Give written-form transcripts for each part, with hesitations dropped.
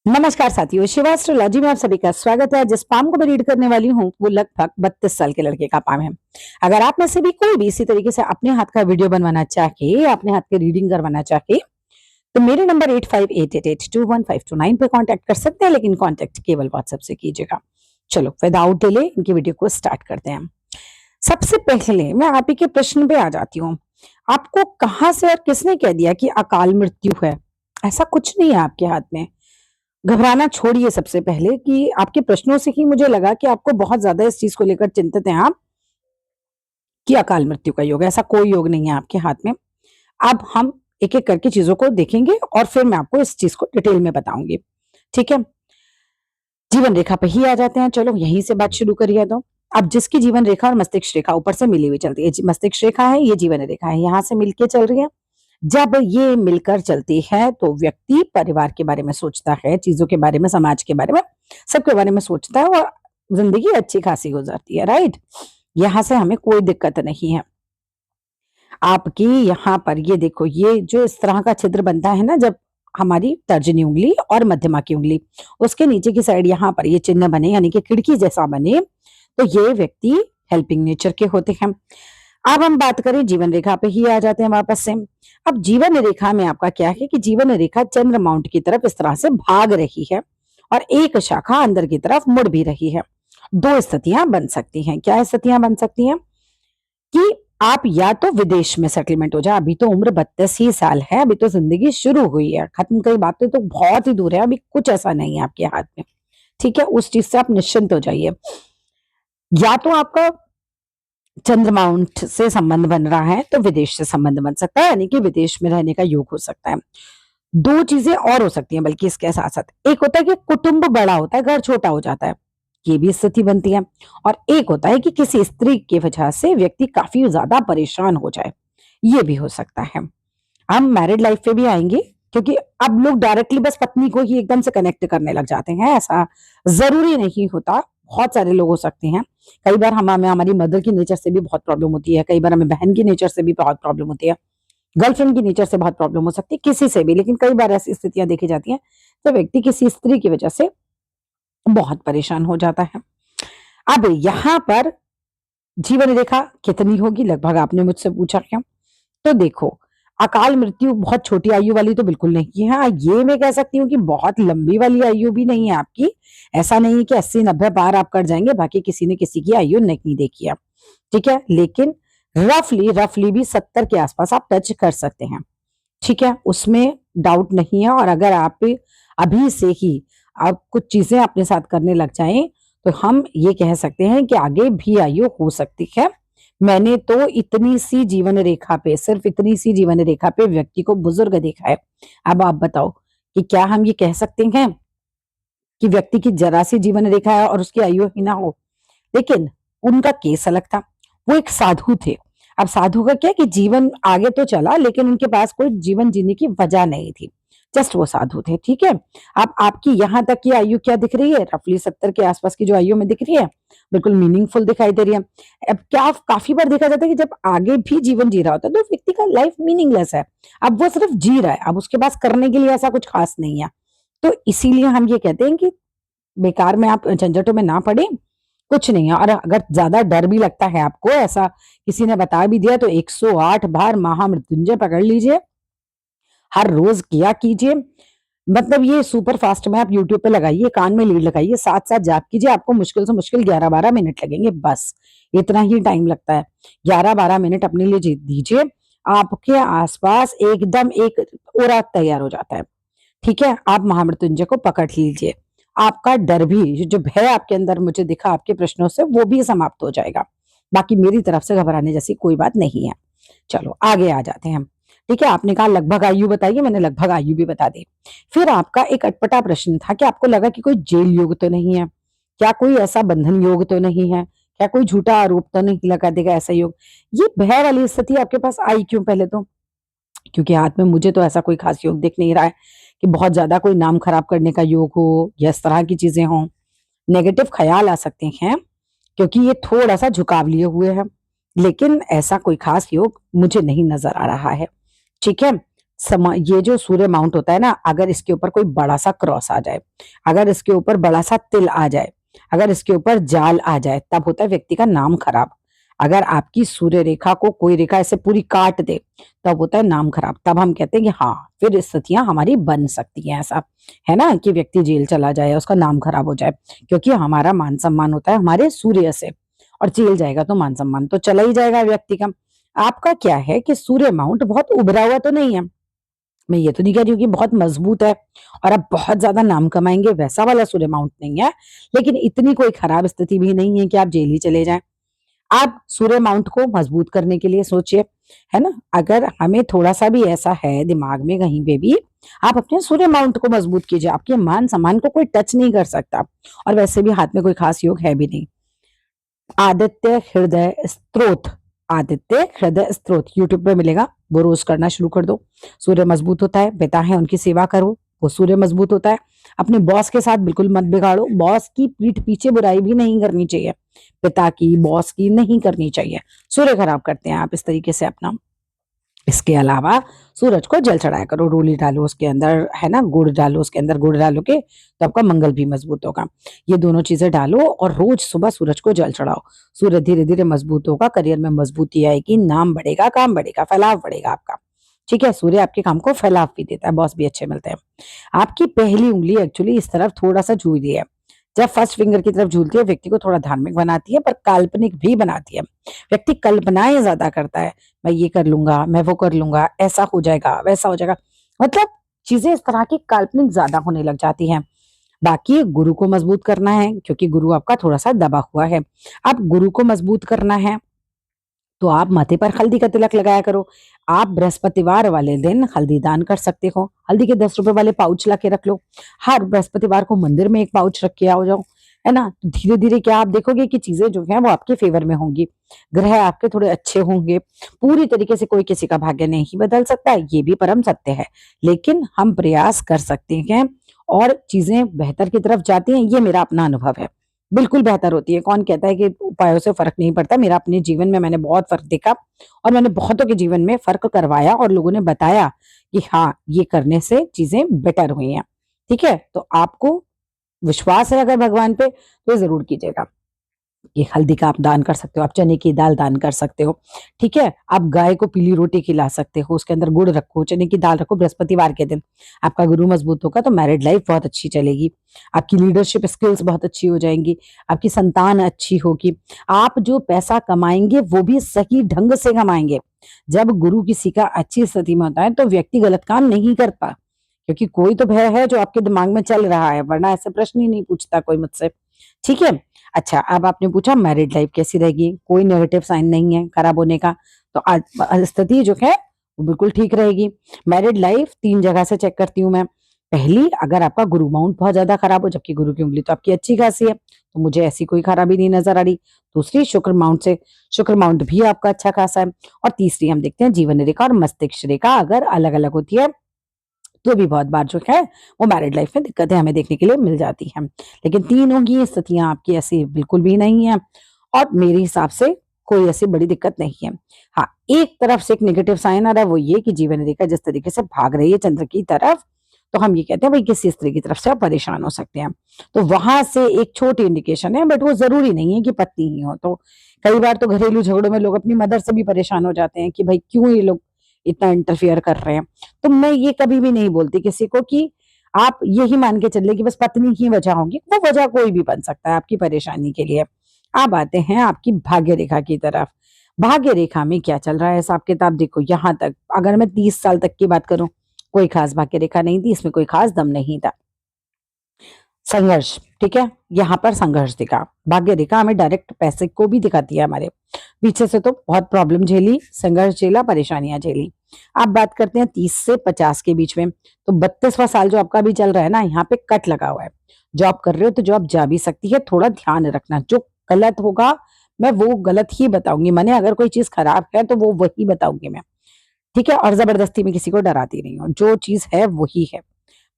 नमस्कार साथियों, शिवा एस्ट्रोलॉजी में आप सभी का स्वागत है। जिस पाम को मैं रीड करने वाली हूँ वो लगभग 32 साल के लड़के का पाम है। अगर आप में से भी कोई भी इसी तरीके से अपने हाथ का वीडियो बनवाना चाहे, अपने हाथ की रीडिंग करवाना चाहे, तो मेरे नंबर 8588821529 पे कांटेक्ट कर सकते हैं, लेकिन कांटेक्ट केवल व्हाट्सएप से कीजिएगा। चलो विदाउट डिले इनकी वीडियो को स्टार्ट करते हैं। सबसे पहले मैं आप ही के प्रश्न पे आ जाती हूँ। आपको कहाँ से और किसने कह दिया कि अकाल मृत्यु है? ऐसा कुछ नहीं है आपके हाथ में। घबराना छोड़िए सबसे पहले कि आपके प्रश्नों से ही मुझे लगा कि आपको बहुत ज्यादा इस चीज को लेकर चिंतित हैं आप कि अकाल मृत्यु का योग है। ऐसा कोई योग नहीं है आपके हाथ में। अब हम एक एक करके चीजों को देखेंगे और फिर मैं आपको इस चीज को डिटेल में बताऊंगी। ठीक है, जीवन रेखा पे ही आ जाते हैं। चलो यहीं से बात शुरू करिए। तो अब जिसकी जीवन रेखा और मस्तिष्क रेखा ऊपर से मिली हुई चलती है, मस्तिष्क रेखा है, ये जीवन रेखा है, यहाँ से मिलके चल रही है। जब ये मिलकर चलती है तो व्यक्ति परिवार के बारे में सोचता है, चीजों के बारे में, समाज के बारे में, सबके बारे में सोचता है और जिंदगी अच्छी खासी गुजरती है। राइट, यहाँ से हमें कोई दिक्कत नहीं है। आपकी यहाँ पर ये देखो, ये जो इस तरह का छिद्र बनता है ना, जब हमारी तर्जनी उंगली और मध्यमा की उंगली, उसके नीचे की साइड यहाँ पर ये चिन्ह बने, यानी कि खिड़की जैसा बने, तो ये व्यक्ति हेल्पिंग नेचर के होते हैं। अब हम बात करें जीवन रेखा पे ही आ जाते हैं वापस से। अब जीवन रेखा में आपका क्या है कि जीवन रेखा चंद्र माउंट की तरफ इस तरह से भाग रही है और एक शाखा अंदर की तरफ मुड़ भी रही है। दो स्थितियां बन सकती हैं। क्या स्थितियां बन सकती हैं? कि आप या तो विदेश में सेटलमेंट हो जाए, अभी तो उम्र 32 ही साल है, अभी तो जिंदगी शुरू हुई है, खत्म कई बातें तो बहुत ही दूर है, अभी कुछ ऐसा नहीं है आपके हाथ में। ठीक है, उस चीज से आप निश्चिंत हो जाइए। या तो आपका चंद्र माउंट से संबंध बन रहा है तो विदेश से संबंध बन सकता है, यानी कि विदेश में रहने का योग हो सकता है। दो चीजें और हो सकती हैं बल्कि इसके साथ साथ। एक होता है कि कुटुंब बड़ा होता है, घर छोटा हो जाता है, ये भी स्थिति बनती है। और एक होता है कि किसी स्त्री की वजह से व्यक्ति काफी ज्यादा परेशान हो जाए, ये भी हो सकता है। हम मैरिड लाइफ पे भी आएंगे, क्योंकि अब लोग डायरेक्टली बस पत्नी को ही एकदम से कनेक्ट करने लग जाते हैं। ऐसा जरूरी नहीं होता, बहुत सारे लोग हो सकते हैं। कई बार हमें हमारी मदर की नेचर से भी बहुत प्रॉब्लम होती है, कई बार हमें बहन की नेचर से भी बहुत प्रॉब्लम होती है, गर्लफ्रेंड की नेचर से बहुत प्रॉब्लम हो सकती है, किसी से भी। लेकिन कई बार ऐसी स्थितियां देखी जाती हैं तो व्यक्ति किसी स्त्री की वजह से बहुत परेशान हो जाता है। अब यहाँ पर जीवन रेखा कितनी होगी, लगभग आपने मुझसे पूछा क्या। तो देखो, अकाल मृत्यु बहुत छोटी आयु वाली तो बिल्कुल नहीं है। हाँ, ये मैं कह सकती हूँ कि बहुत लंबी वाली आयु भी नहीं है आपकी। ऐसा नहीं है कि 80-90 पार आप कर जाएंगे, बाकी किसी ने किसी की आयु नहीं देखी है। ठीक है, लेकिन रफली रफली भी 70 के आसपास आप टच कर सकते हैं। ठीक है, उसमें डाउट नहीं है। और अगर आप अभी से ही आप कुछ चीजें अपने साथ करने लग जाएं तो हम ये कह सकते हैं कि आगे भी आयु हो सकती है। मैंने तो इतनी सी जीवन रेखा पे, सिर्फ इतनी सी जीवन रेखा पे व्यक्ति को बुजुर्ग देखा है। अब आप बताओ कि क्या हम ये कह सकते हैं कि व्यक्ति की जरा सी जीवन रेखा है और उसकी आयु ही ना हो? लेकिन उनका केस अलग था, वो एक साधु थे। अब साधु का क्या कि जीवन आगे तो चला, लेकिन उनके पास कोई जीवन जीने की वजह नहीं थी, जस्ट वो साधु थे। ठीक है, अब आपकी यहाँ तक की आयु क्या दिख रही है? रफली 70 के आसपास की जो आयु में दिख रही है, बिल्कुल मीनिंगफुल दिखाई दे रही है। अब क्या काफी बार देखा जाता है कि जब आगे भी जीवन जी रहा होता है तो व्यक्ति का लाइफ मीनिंगलेस है। अब वो सिर्फ जी रहा है, अब उसके पास करने के लिए ऐसा कुछ खास नहीं है। तो इसीलिए हम ये कहते हैं कि बेकार में आप झंझटों में ना पड़े, कुछ नहीं है। और अगर ज्यादा डर भी लगता है आपको, ऐसा किसी ने बता भी दिया, तो 108 बार महामृत्युंजय पकड़ लीजिए, हर रोज किया कीजिए। मतलब ये सुपर फास्ट में आप यूट्यूब पे लगाइए, कान में लीड लगाइए, साथ साथ जाप कीजिए, आपको मुश्किल से मुश्किल 11-12 मिनट लगेंगे, बस इतना ही टाइम लगता है। 11-12 मिनट अपने लिए दीजिए, आपके आसपास एकदम एक ओरा तैयार हो जाता है। ठीक है, आप महामृत्युंजय को पकड़ लीजिए, आपका डर भी, जो भय आपके अंदर मुझे दिखा आपके प्रश्नों से, वो भी समाप्त हो जाएगा। बाकी मेरी तरफ से घबराने जैसी कोई बात नहीं है। चलो आगे आ जाते हैं हम। ठीक है, आपने कहा लगभग आयु बताइए, मैंने लगभग आयु भी बता दी। फिर आपका एक अटपटा प्रश्न था कि आपको लगा कि कोई जेल योग तो नहीं है, क्या कोई ऐसा बंधन योग तो नहीं है, क्या कोई झूठा आरोप तो नहीं लगा देगा ऐसा योग। ये भय वाली स्थिति आपके पास आई क्यों पहले तो? क्योंकि हाथ में मुझे तो ऐसा कोई खास योग दिख नहीं रहा है कि बहुत ज्यादा कोई नाम खराब करने का योग हो या इस तरह की चीजें हों। नेगेटिव ख्याल आ सकते हैं क्योंकि ये थोड़ा सा झुकाव लिए हुए है, लेकिन ऐसा कोई खास योग मुझे नहीं नजर आ रहा है। ठीक है, ये जो सूर्य माउंट होता है ना, अगर इसके ऊपर कोई बड़ा सा क्रॉस आ जाए, अगर इसके ऊपर बड़ा सा तिल आ जाए, अगर इसके ऊपर जाल आ जाए, तब होता है व्यक्ति का नाम खराब। अगर आपकी सूर्य रेखा को कोई रेखा ऐसे पूरी काट दे, तब होता है नाम खराब। तब हम कहते हैं कि हाँ, फिर स्थितियां हमारी बन सकती हैं। ऐसा है ना कि व्यक्ति जेल चला जाए, उसका नाम खराब हो जाए, क्योंकि हमारा मान सम्मान होता है हमारे सूर्य से, और जेल जाएगा तो मान सम्मान तो चला ही जाएगा व्यक्ति का। आपका क्या है कि सूर्य माउंट बहुत उभरा हुआ तो नहीं है, मैं ये तो नहीं कह रही हूँ कि बहुत मजबूत है और आप बहुत ज्यादा नाम कमाएंगे, वैसा वाला सूर्य माउंट नहीं है, लेकिन इतनी कोई खराब स्थिति भी नहीं है कि आप जेल ही चले जाएं। आप सूर्य माउंट को मजबूत करने के लिए सोचिए, है ना। अगर हमें थोड़ा सा भी ऐसा है दिमाग में कहीं पे भी, आप अपने सूर्य माउंट को मजबूत कीजिए, आपके मान सम्मान को कोई टच नहीं कर सकता। और वैसे भी हाथ में कोई खास योग है भी नहीं। आदित्य हृदय स्त्रोत, आदित्य हृदय स्त्रोत यूट्यूब पे मिलेगा, वो रोज करना शुरू कर दो। सूर्य मजबूत होता है, पिता है उनकी सेवा करो, वो सूर्य मजबूत होता है। अपने बॉस के साथ बिल्कुल मत बिगाड़ो, बॉस की पीठ पीछे बुराई भी नहीं करनी चाहिए, पिता की बॉस की नहीं करनी चाहिए, सूर्य खराब करते हैं आप इस तरीके से अपना। इसके अलावा सूरज को जल चढ़ाया करो, रोली डालो उसके अंदर, है ना, गुड़ डालो उसके अंदर, गुड़ डालोगे तो आपका मंगल भी मजबूत होगा। ये दोनों चीजें डालो और रोज सुबह सूरज को जल चढ़ाओ। सूरज धीरे धीरे मजबूत होगा, करियर में मजबूती आएगी, नाम बढ़ेगा, काम बढ़ेगा, फैलाव बढ़ेगा आपका। ठीक है, सूर्य आपके काम को फैलाव भी देता है, बॉस भी अच्छे मिलते हैं। आपकी पहली उंगली एक्चुअली इस तरफ थोड़ा सा झूल रही है, जब फर्स्ट फिंगर की तरफ झूलती है व्यक्ति को थोड़ा धार्मिक बनाती है, पर काल्पनिक भी बनाती है। व्यक्ति कल्पनाएं ज्यादा करता है, मैं ये कर लूंगा, मैं वो कर लूंगा, ऐसा हो जाएगा, वैसा हो जाएगा, मतलब चीजें इस तरह की काल्पनिक ज्यादा होने लग जाती हैं। बाकी गुरु को मजबूत करना है, क्योंकि गुरु आपका थोड़ा सा दबा हुआ है। अब गुरु को मजबूत करना है तो आप माथे पर हल्दी का तिलक लगाया करो। आप बृहस्पतिवार वाले दिन हल्दी दान कर सकते हो, हल्दी के 10 रुपए वाले पाउच ला के रख लो। हर बृहस्पतिवार को मंदिर में एक पाउच रख के आओ जाओ, है ना। तो धीरे धीरे क्या आप देखोगे कि चीजें जो है वो आपके फेवर में होंगी, ग्रह आपके थोड़े अच्छे होंगे। पूरी तरीके से कोई किसी का भाग्य नहीं बदल सकता, ये भी परम सत्य है, लेकिन हम प्रयास कर सकते हैं और चीजें बेहतर की तरफ जाती हैं। ये मेरा अपना अनुभव है, बिल्कुल बेहतर होती है। कौन कहता है कि उपायों से फर्क नहीं पड़ता, मेरा अपने जीवन में मैंने बहुत फर्क देखा और मैंने बहुतों के जीवन में फर्क करवाया और लोगों ने बताया कि हाँ, ये करने से चीजें बेटर हुई हैं। ठीक है, तो आपको विश्वास है अगर भगवान पे तो जरूर कीजिएगा। ये हल्दी का आप दान कर सकते हो, आप चने की दाल दान कर सकते हो। ठीक है, आप गाय को पीली रोटी खिला सकते हो, उसके अंदर गुड़ रखो, चने की दाल रखो बृहस्पतिवार के दिन। आपका गुरु मजबूत होगा तो मैरिड लाइफ बहुत अच्छी चलेगी, आपकी लीडरशिप स्किल्स बहुत अच्छी हो जाएंगी, आपकी संतान अच्छी होगी। आप जो पैसा कमाएंगे वो भी सही ढंग से कमाएंगे। जब गुरु किसी का अच्छी स्थिति में होता है तो व्यक्ति गलत काम नहीं करता, क्योंकि कोई तो भय है जो आपके दिमाग में चल रहा है, वरना ऐसे प्रश्न ही नहीं पूछता कोई मुझसे। ठीक है। अच्छा, अब आपने पूछा मैरिड लाइफ कैसी रहेगी, कोई नेगेटिव साइन नहीं है खराब होने का, तो आज स्थिति जो है वो बिल्कुल ठीक रहेगी। मैरिड लाइफ 3 जगह से चेक करती हूँ मैं। पहली, अगर आपका गुरु माउंट बहुत ज्यादा खराब हो, जबकि गुरु की उंगली तो आपकी अच्छी खासी है, तो मुझे ऐसी कोई खराबी नहीं नजर आ रही। दूसरी, शुक्र माउंट से, शुक्र माउंट भी आपका अच्छा खासा है। और तीसरी हम देखते हैं जीवन रेखा और मस्तिष्क रेखा अगर अलग अलग होती है तो भी बहुत बार जो है वो मैरिड लाइफ में दिक्कतें हमें देखने के लिए मिल जाती हैं। लेकिन तीनों की स्थितियां आपकी ऐसी बिल्कुल भी नहीं है और मेरे हिसाब से कोई ऐसी बड़ी दिक्कत नहीं है। हाँ, एक तरफ से एक नेगेटिव साइन आ रहा है, वो ये कि जीवन रेखा जिस तरीके से भाग रही है चंद्र की तरफ, तो हम ये कहते हैं भाई किसी स्त्री की तरफ से आप परेशान हो सकते हैं। तो वहां से एक छोटी इंडिकेशन है, बट वो जरूरी नहीं है कि पत्नी ही हो। तो कई बार तो घरेलू झगड़ों में लोग अपनी मदर से भी परेशान हो जाते हैं कि भाई क्यों ये लोग इतना इंटरफियर कर रहे हैं। तो मैं ये कभी भी नहीं बोलती किसी को कि आप यही मान के चलिए कि बस पत्नी ही वजह होगी, वो वजह कोई भी बन सकता है आपकी परेशानी के लिए। अब आते हैं आपकी भाग्य रेखा की तरफ। भाग्य रेखा में क्या चल रहा है हिसाब किताब देखो, यहाँ तक अगर मैं 30 साल तक की बात करूं, कोई खास भाग्य रेखा नहीं थी, इसमें कोई खास दम नहीं था। संघर्ष, ठीक है, यहाँ पर संघर्ष दिखा। भाग्य रेखा हमें डायरेक्ट पैसे को भी दिखाती है, हमारे पीछे से तो बहुत प्रॉब्लम झेली, संघर्ष झेला, परेशानियां झेली। आप बात करते हैं 30 से 50 के बीच में, तो 32वां साल जो आपका भी चल रहा है ना, यहाँ पे कट लगा हुआ है। जॉब कर रहे हो तो जॉब जा भी सकती है, थोड़ा ध्यान रखना, जो गलत होगा मैं वो गलत ही बताऊंगी, मैंने अगर कोई चीज खराब है तो वो वही बताऊंगी मैं। ठीक है, और जबरदस्ती में किसी को डराती नहीं हूँ, जो चीज है वही है।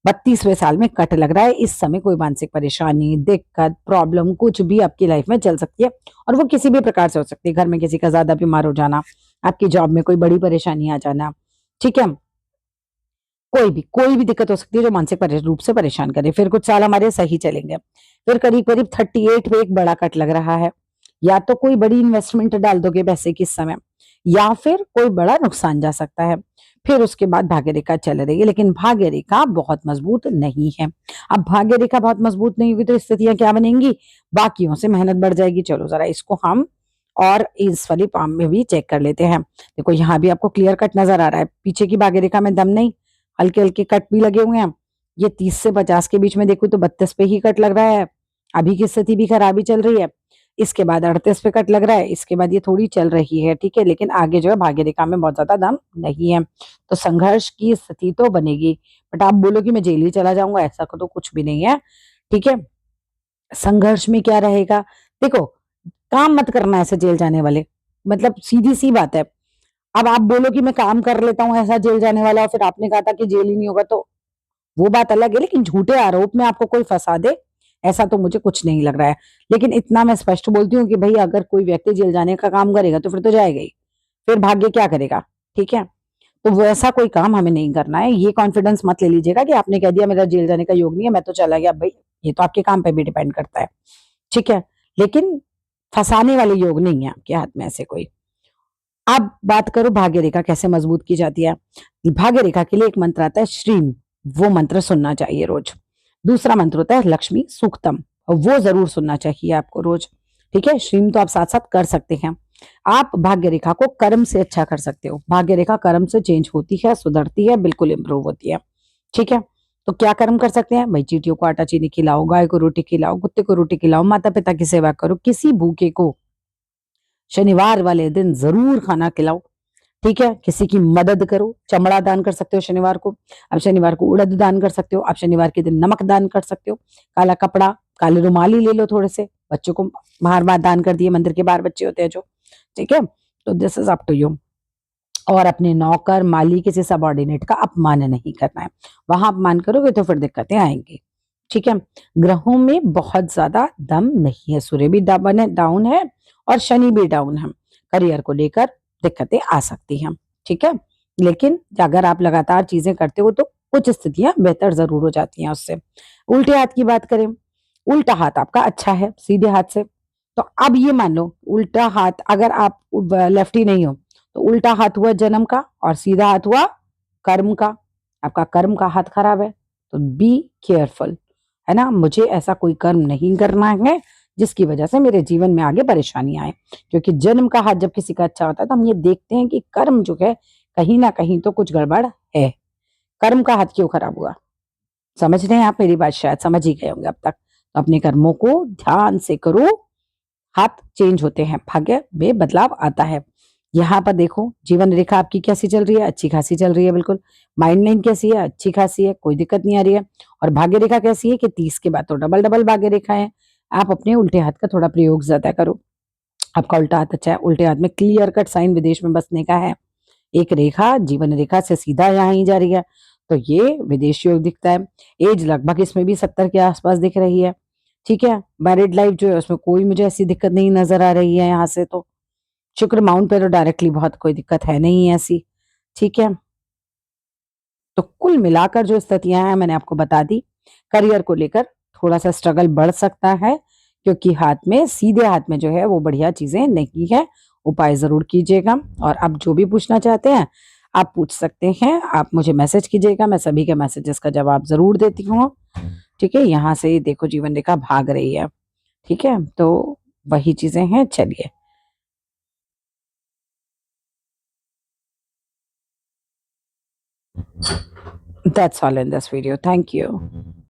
32वें साल में कट लग रहा है, इस समय कोई मानसिक परेशानी, दिक्कत, प्रॉब्लम कुछ भी आपकी लाइफ में चल सकती है, और वो किसी भी प्रकार से हो सकती है। घर में किसी का ज्यादा बीमार हो जाना, आपकी जॉब में कोई बड़ी परेशानी आ जाना, ठीक है, कोई भी दिक्कत हो सकती है जो मानसिक रूप से परेशान करे। फिर कुछ साल हमारे सही चलेंगे। फिर करीब-करीब 38 पे एक बड़ा कट लग रहा है। या तो कोई बड़ी इन्वेस्टमेंट डाल दोगे पैसे की इस समय, या फिर कोई बड़ा नुकसान जा सकता है। फिर उसके बाद भाग्य रेखा चल रही है, लेकिन भाग्य रेखा बहुत मजबूत नहीं है। अब भाग्य रेखा बहुत मजबूत नहीं होगी तो स्थितियाँ क्या बनेंगी? बाकियों से मेहनत बढ़ जाएगी। चलो ज़रा इसको हम और इस वाली पाम में भी चेक कर लेते हैं। देखो यहाँ भी आपको क्लियर कट नज़र आ रहा है। पीछे की भाग्य रेखा में दम नहीं, हल्के-हल्के कट भी लगे हुए हैं। ये 30 से 50 के बीच में देखूँ तो 32 पे ही कट लग रहा है। अभी की स्थिति भी खराब ही चल रही है। इसके बाद 38 पे कट लग रहा है, इसके बाद ये थोड़ी चल रही है, ठीक है? लेकिन आगे जो है भाग्य रेखा में बहुत ज़्यादा दम नहीं है। तो संघर्ष की स्थिति तो बनेगी, बट आप बोलो कि मैं जेल ही चला जाऊँगा, ऐसा तो कुछ भी नहीं है, ठीक है? संघर्ष में क्या रहेगा? देखो, काम मत करना ऐसे जेल जाने वाले, मतलब सीधी-सी बात है। अब आप बोलो कि मैं काम कर लेता हूँ ऐसा जेल जाने वाला और फिर आपने कहा था कि जेल ही नहीं होगा तो वो बात अलग है, लेकिन झूठे आरोप में आपको कोई फँसा दे, ऐसा तो मुझे कुछ नहीं लग रहा है। लेकिन इतना मैं स्पष्ट बोलती हूँ कि भई अगर कोई व्यक्ति जेल जाने का काम करेगा तो फिर तो जाएगा ही, फिर भाग्य क्या करेगा, ठीक है? तो वैसा कोई काम हमें नहीं करना है। ये कॉन्फिडेंस मत ले लीजिएगा कि आपने कह दिया मेरा जेल जाने का योग नहीं है, मैं तो चला गया। भई, ये तो आपके काम पे भी डिपेंड करता है, ठीक है? लेकिन फँसाने वाले योग नहीं है आपके हाथ में ऐसे कोई। अब बात करो भाग्य रेखा कैसे मजबूत की जाती है। भाग्य रेखा के लिए एक मंत्र आता है श्रीम, वो मंत्र सुनना चाहिए रोज। दूसरा मंत्र होता है लक्ष्मी सूक्तम, और वो जरूर सुनना चाहिए आपको रोज, ठीक है? श्रीम तो आप साथ साथ कर सकते हैं। आप भाग्य रेखा को कर्म से अच्छा कर सकते हो। भाग्य रेखा कर्म से चेंज होती है, सुधरती है, बिल्कुल इंप्रूव होती है, ठीक है? तो क्या कर्म कर सकते हैं भाई? चींटियों को आटा चीनी खिलाओ, गाय को रोटी खिलाओ, कुत्ते को रोटी खिलाओ, माता पिता की सेवा करो, किसी भूखे को शनिवार वाले दिन जरूर खाना खिलाओ, ठीक है? किसी की मदद करो, चमड़ा दान कर सकते हो शनिवार को, आप शनिवार को उड़द दान कर सकते हो, आप शनिवार के दिन नमक दान कर सकते हो, काला कपड़ा, काले रुमाल ही ले लो थोड़े से, बच्चों को बाहर-बाहर दान कर दिए, मंदिर के बाहर बच्चे होते हैं जो, ठीक है? तो this is up to you. और अपने नौकर, माली, किसी सबॉर्डिनेट का अपमान नहीं करना है। वहाँ अपमान करोगे तो फिर दिक्कतें आएँगी, ठीक है? ग्रहों में बहुत ज़्यादा दम नहीं है, सूर्य भी डाउन है और शनि भी डाउन है। करियर को लेकर दिक्कतें आ सकती हैं, ठीक है? लेकिन अगर आप लगातार चीज़ें करते हो तो कुछ स्थितियाँ बेहतर ज़रूर हो जाती हैं उससे। उल्टे हाथ की बात करें, उल्टा हाथ आपका अच्छा है सीधे हाथ से, तो अब ये मान लो उल्टा हाथ अगर आप लेफ्टी नहीं हो, तो उल्टा हाथ हुआ जन्म का और सीधा हाथ हुआ कर्म का। आपका कर्म का हाथ खराब है, तो बी केयरफुल, है ना? मुझे ऐसा कोई कर्म नहीं करना है जिसकी वजह से मेरे जीवन में आगे परेशानी आए, क्योंकि जन्म का हाथ जब किसी का अच्छा होता है तो हम ये देखते हैं कि कर्म जो है कहीं ना कहीं तो कुछ गड़बड़ है। कर्म का हाथ क्यों खराब हुआ? समझ रहे हैं आप मेरी बात? शायद समझ ही गए होंगे अब तक। तो अपने कर्मों को ध्यान से करो, हाथ चेंज होते हैं, भाग्य में बदलाव आता है। यहाँ पर देखो जीवन रेखा आपकी कैसी चल रही है? अच्छी खासी चल रही है बिल्कुल। माइंड लाइन कैसी है? अच्छी खासी है, कोई दिक्कत नहीं आ रही है। और भाग्य रेखा कैसी है कि 30 के बाद तो डबल-डबल भाग्य रेखा है। आप अपने उल्टे हाथ का थोड़ा प्रयोग ज़्यादा करो। आपका उल्टा हाथ अच्छा है, उल्टे हाथ में क्लियर कट साइन विदेश में बसने का है। एक रेखा जीवन रेखा से सीधा यहाँ ही जा रही है, तो ये विदेश योग दिखता है। एज लगभग इसमें भी 70 के आसपास दिख रही है, ठीक है? मैरिड लाइफ जो है उसमें कोई मुझे ऐसी दिक्कत नहीं नज़र आ रही है यहाँ से तो। शुक्र माउंट पे तो डायरेक्टली बहुत कोई दिक्कत है नहीं ऐसी, ठीक है? तो कुल मिलाकर जो स्थितियाँ हैं मैंने आपको बता दी। करियर को लेकर थोड़ा-सा स्ट्रगल बढ़ सकता है, क्योंकि हाथ में सीधे हाथ में जो है वो बढ़िया चीज़ें नहीं है। उपाय ज़रूर कीजिएगा और आप जो भी पूछना चाहते हैं, आप पूछ सकते हैं। आप मुझे मैसेज कीजिएगा, मैं सभी के मैसेजेस का जवाब ज़रूर देती हूँ, ठीक है? यहाँ से देखो जीवन रेखा भाग रही है, ठीक है? तो वही चीज़ें हैं, चलिए। That's all in this video. Thank you.